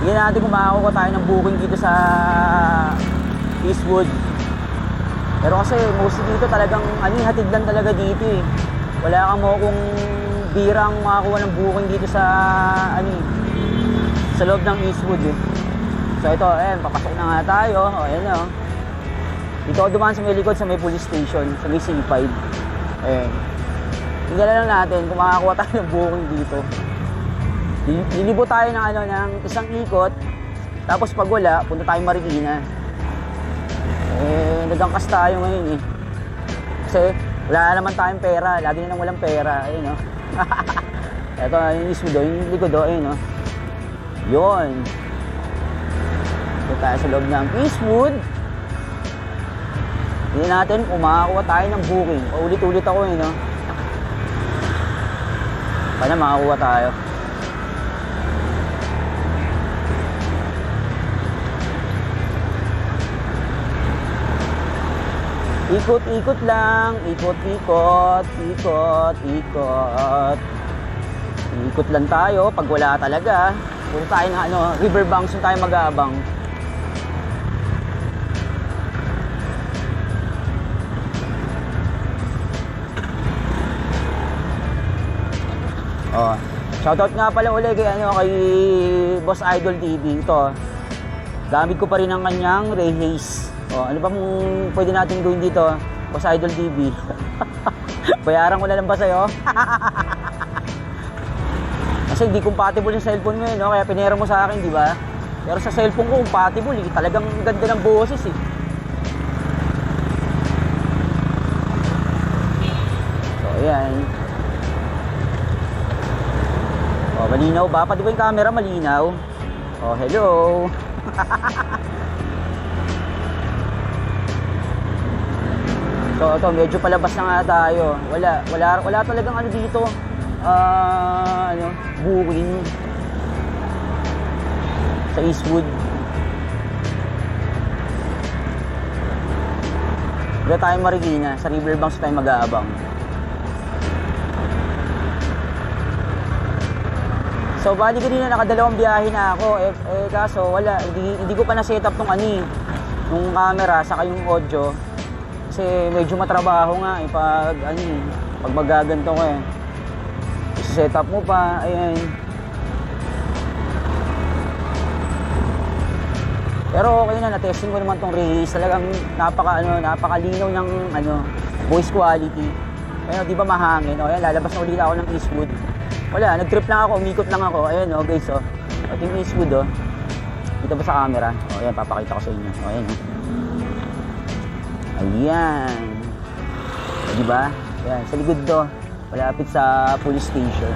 Tingnan natin kung makakuha tayo ng booking dito sa Eastwood. Pero kasi mostly dito talagang hatid lang talaga dito eh. Wala kang kung birang makakuha ng booking dito sa sa loob ng Eastwood eh. So ito, ayan, papasok na nga tayo. O, ayan o. Dito ako dumaan sa may likod sa may police station, sa may C5. Ayan. Tingnan lang natin kung makakuha tayo ng booking dito. Lilibo tayo ng ng isang ikot. Tapos pag wala, punta tayo Marikina. Nagangkas tayo ngayon eh. Kasi wala naman tayong pera. Lagi na nang walang pera. Ayun o. Ito, yung Eastwood o. Yung likod o. Ayun o. Yun. Ito tayo sa loob ng Eastwood. Hindi natin kung makakuha tayo ng booking. Paulit-ulit ako eh, no? Sana makakuha tayo. Ikot-ikot lang. Ikot-ikot. Ikot-ikot. Ikot lang tayo. Pag wala talaga, punta tayo ng riverbanks yung tayo mag-aabang. Oh, shoutout nga pala ulit kay kay Boss Idol TV. Ito. Gamit ko pa rin ang kanyang Ray Haze. Oh, ano ba mong pwede natin gawin dito, Boss Idol TV? Bayaran ko na lang ba sa'yo? Kasi hindi compatible yung cellphone mo no? Kaya pinera mo sa akin, di ba? Pero sa cellphone ko compatible eh. Talagang ganda ng boses eh. So, ayan. Oh, malinaw ba? Pati ba yung camera malinaw? Oh, hello. So, ito, medyo palabas na nga tayo. Wala talagang dito. Booking sa Eastwood. Dito tayo Marikina, sa riverbanks tayo mag-aabang. So bali kanina nakadalawang biyahe na ako kaso wala, hindi ko pa na-set up tong yung camera saka yung audio. Kasi medyo matrabaho nga pag magaganto ko set up mo pa, ayan. Pero okay na, na-testing ko naman tong Race. Talagang napakalinaw ng voice quality. Ayun, di ba mahangin? O, ayan, lalabas na ulit ako ng Eastwood. Wala, nag-trip lang ako, umikot lang ako. Ayan guys Ito yung Eastwood Dito ba sa camera? O, ayan, papakita ko sa inyo. O, ayan Ayan. O, di ba? Ayan, sa likod malapit sa police station.